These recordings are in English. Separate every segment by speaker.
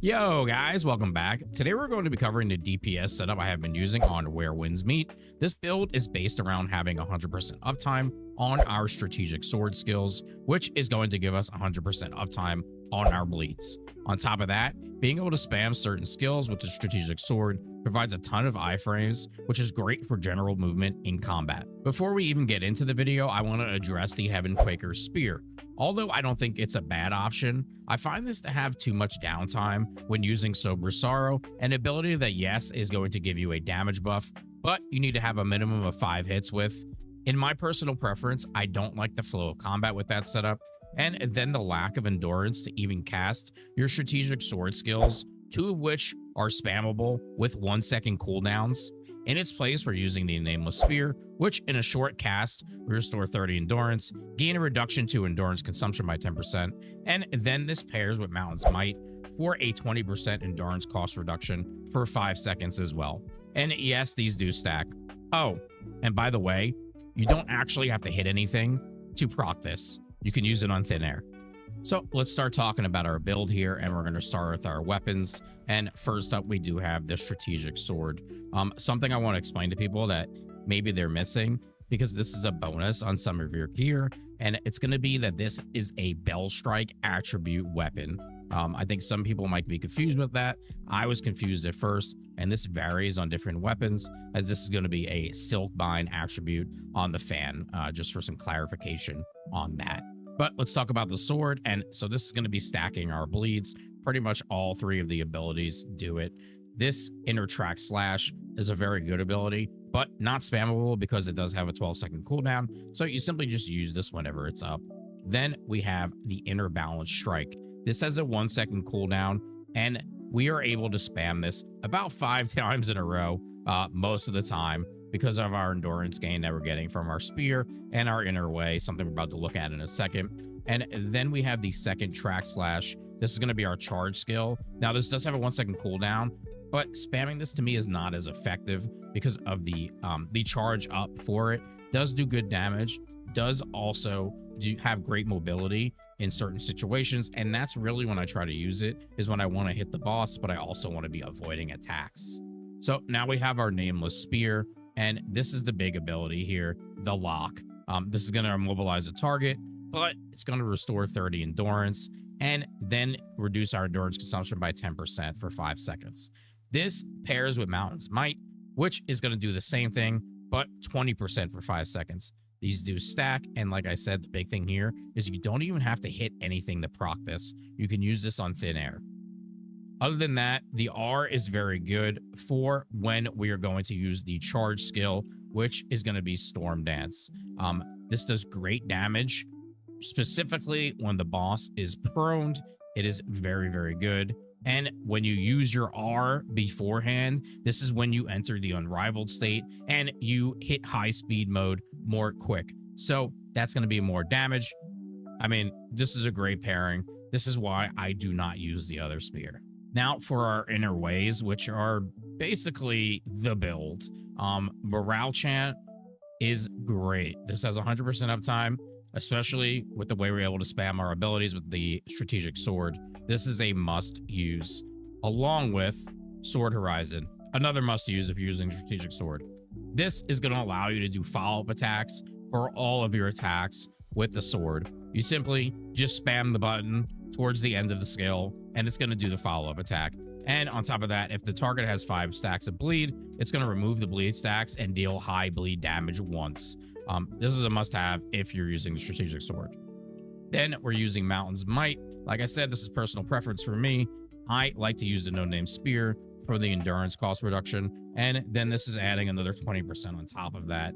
Speaker 1: Yo guys, welcome back. Today we're going to be covering the DPS setup I have been using on Where Winds Meet. This build is based around having 100% uptime on our strategic sword skills, which is going to give us 100% uptime on our bleeds. On top of that, being able to spam certain skills with the strategic sword provides a ton of iframes, which is great for general movement in combat. Before we even get into the video, I want to address the Heaven Quaker Spear. Although I don't think it's a bad option, I find this to have too much downtime when using Sober Sorrow, an ability that yes is going to give you a damage buff, but you need to have a minimum of 5 hits with. In my personal preference, I don't like the flow of combat with that setup, and then the lack of endurance to even cast your strategic sword skills, 2 of which are spammable with 1-second cooldowns. In its place, we're using the Nameless Spear, which in a short cast, we restore 30 endurance, gain a reduction to endurance consumption by 10%, and then this pairs with Mountain's Might for a 20% endurance cost reduction for 5 seconds as well. And yes, these do stack. Oh, and by the way, you don't actually have to hit anything to proc this. You can use it on thin air. So let's start talking about our build here, and we're going to start with our weapons. And first up, we do have the strategic sword. Something I want to explain to people that maybe they're missing, because this is a bonus on some of your gear, and it's going to be that this is a Bell Strike attribute weapon. I think some people might be confused with that. I was confused at first, and this varies on different weapons, as this is going to be a Silkbind attribute on the fan, just for some clarification on that. But let's talk about the sword. And so this is going to be stacking our bleeds. Pretty much all 3 of the abilities do it. This Inner Track Slash is a very good ability, but not spammable because it does have a 12-second cooldown. So you simply just use this whenever it's up. Then we have the Inner Balance Strike. This has a 1-second cooldown, and we are able to spam this about 5 times in a row most of the time, because of our endurance gain that we're getting from our spear and our inner way, something we're about to look at in a second. And then we have the second track slash. This is going to be our charge skill. Now, this does have a 1-second cooldown, but spamming this to me is not as effective because of the charge up for it. Does do good damage, does also have great mobility in certain situations. And that's really when I try to use it, is when I want to hit the boss, but I also want to be avoiding attacks. So now we have our Nameless Spear. And this is the big ability here, the lock. This is going to immobilize a target, but it's going to restore 30 endurance and then reduce our endurance consumption by 10% for 5 seconds. This pairs with Mountain's Might, which is going to do the same thing, but 20% for 5 seconds. These do stack. And like I said, the big thing here is you don't even have to hit anything to proc this. You can use this on thin air. Other than that, the R is very good for when we are going to use the charge skill, which is going to be Storm Dance. This does great damage, specifically when the boss is proned. It is very, very good. And when you use your R beforehand, this is when you enter the unrivaled state and you hit high speed mode more quick. So that's going to be more damage. I mean, this is a great pairing. This is why I do not use the other spear. Now for our inner ways, which are basically the build. Morale Chant is great. This has 100% uptime, especially with the way we're able to spam our abilities with the strategic sword. This is a must use, along with Sword Horizon, another must use if you're using strategic sword. This is going to allow you to do follow-up attacks for all of your attacks with the sword. You simply just spam the button towards the end of the skill, and it's going to do the follow-up attack. And on top of that, if the target has 5 stacks of bleed, it's going to remove the bleed stacks and deal high bleed damage once. This is a must-have if you're using the strategic sword. Then we're using Mountain's Might. Like I said, this is personal preference for me. I like to use the no-name spear for the endurance cost reduction, and then this is adding another 20% on top of that.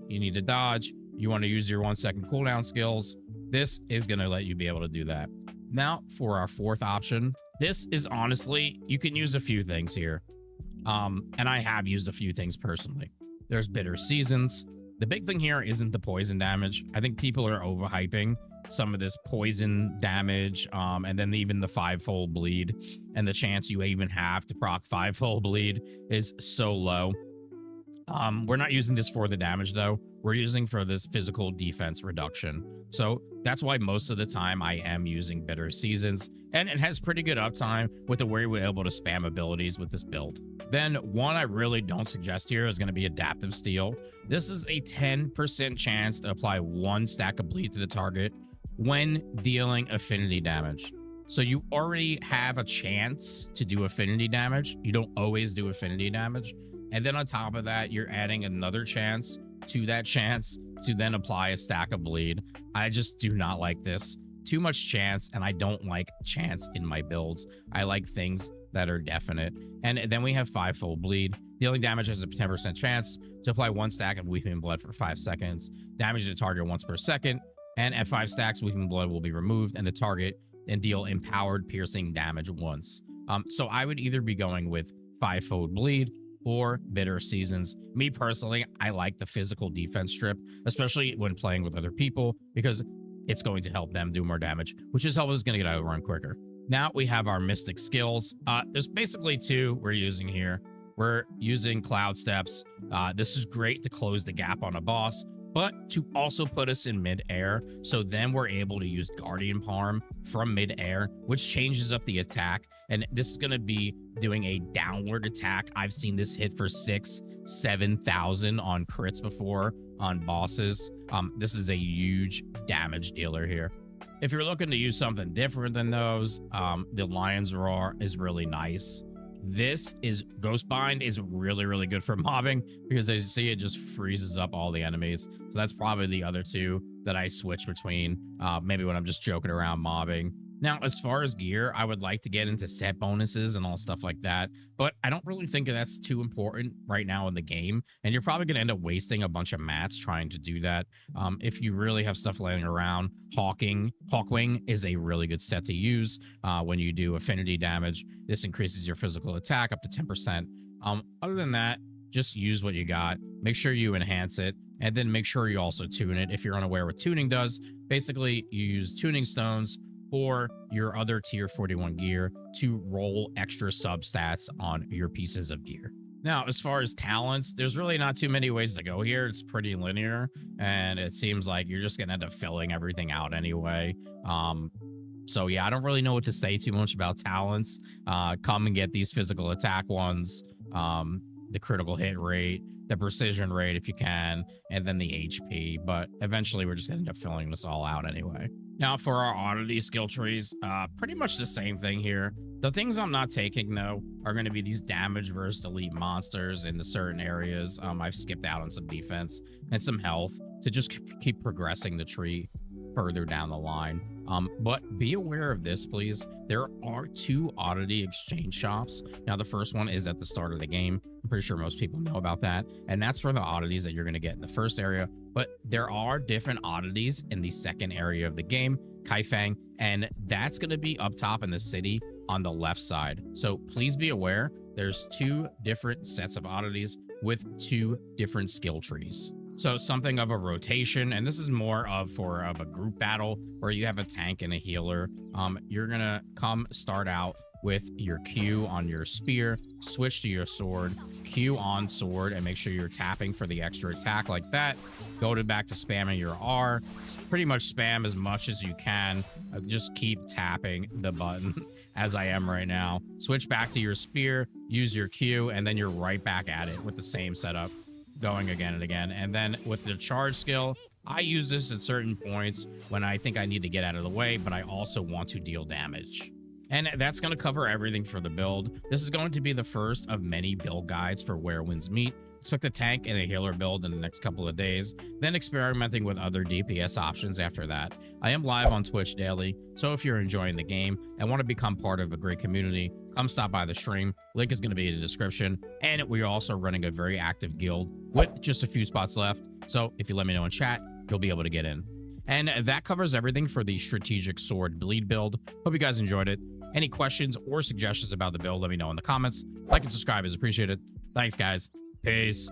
Speaker 1: You need to dodge. You want to use your 1-second cooldown skills. This is going to let you be able to do that. Now for our 4th option, this is honestly, you can use a few things here. And I have used a few things personally. There's Bitter Seasons. The big thing here isn't the poison damage. I think people are overhyping some of this poison damage, and then even the 5-fold bleed, and the chance you even have to proc 5-fold bleed is so low. We're not using this for the damage though. we're using for this physical defense reduction. So that's why most of the time I am using Bitter Seasons, and it has pretty good uptime with the way we're able to spam abilities with this build. Then one I really don't suggest here is going to be Adaptive Steel. This is a 10% chance to apply 1 stack of bleed to the target when dealing affinity damage. So you already have a chance to do affinity damage. You don't always do affinity damage. And then on top of that, you're adding another chance to that chance to then apply a stack of bleed. I just do not like this. Too much chance, and I don't like chance in my builds. I like things that are definite. And then we have 5-fold bleed. Dealing damage has a 10% chance to apply 1 stack of Weeping Blood for 5 seconds. Damage the target once per second. And at 5 stacks, Weeping Blood will be removed and the target and deal empowered piercing damage once. So I would either be going with 5-fold bleed or Bitter Seasons. Me personally, I like the physical defense strip, especially when playing with other people, because it's going to help them do more damage, which is helping us going to get out of the run quicker. Now we have our Mystic skills. There's basically 2 we're using here. We're using Cloud Steps. This is great to close the gap on a boss, but to also put us in mid-air. So then we're able to use Guardian Palm from mid-air, which changes up the attack. And this is going to be doing a downward attack. I've seen this hit for 6,000-7,000 on crits before on bosses. This is a huge damage dealer here. If you're looking to use something different than those, the Lion's Roar is really nice. This is Ghostbind is really, really good for mobbing because as you see, it just freezes up all the enemies. So that's probably the other 2 that I switch between, maybe when I'm just joking around mobbing. Now, as far as gear, I would like to get into set bonuses and all stuff like that, but I don't really think that's too important right now in the game, and you're probably going to end up wasting a bunch of mats trying to do that. If you really have stuff laying around, Hawkwing is a really good set to use when you do affinity damage. This increases your physical attack up to 10%. Other than that, just use what you got. Make sure you enhance it, and then make sure you also tune it. If you're unaware what tuning does, basically you use tuning stones or your other tier 41 gear to roll extra substats on your pieces of gear. Now, as far as talents, there's really not too many ways to go here. It's pretty linear, and it seems like you're just gonna end up filling everything out anyway. So yeah, I don't really know what to say too much about talents. Come and get these physical attack ones, the critical hit rate, the precision rate if you can, and then the HP, but eventually we're just gonna end up filling this all out anyway. Now for our Oddity skill trees, pretty much the same thing here. The things I'm not taking though are going to be these damage versus elite monsters into certain areas. I've skipped out on some defense and some health to just keep progressing the tree further down the line. But be aware of this, please. There are 2 Oddity exchange shops. Now, the first one is at the start of the game. I'm pretty sure most people know about that. And that's for the oddities that you're going to get in the first area. But there are different oddities in the second area of the game, Kaifeng, and that's going to be up top in the city on the left side. So please be aware, there's 2 different sets of oddities with 2 different skill trees. So something of a rotation, and this is more of a group battle where you have a tank and a healer. You're gonna start out with your Q on your spear, switch to your sword, Q on sword, and make sure you're tapping for the extra attack like that. Go back to spamming your R. Pretty much spam as much as you can. Just keep tapping the button as I am right now. Switch back to your spear, use your Q, and then you're right back at it with the same setup, going again and again. And then with the charge skill, I use this at certain points when I think I need to get out of the way, but I also want to deal damage. And that's going to cover everything for the build. This is going to be the first of many build guides for Where Winds Meet. Expect a tank and a healer build in the next couple of days, then experimenting with other DPS options after that. I am live on Twitch daily, so if you're enjoying the game and want to become part of a great community, come stop by the stream. Link is going to be in the description. And we are also running a very active guild with just a few spots left. So if you let me know in chat, you'll be able to get in. And that covers everything for the strategic sword bleed build. Hope you guys enjoyed it. Any questions or suggestions about the build, let me know in the comments. Like and subscribe is appreciated. Thanks, guys. Peace.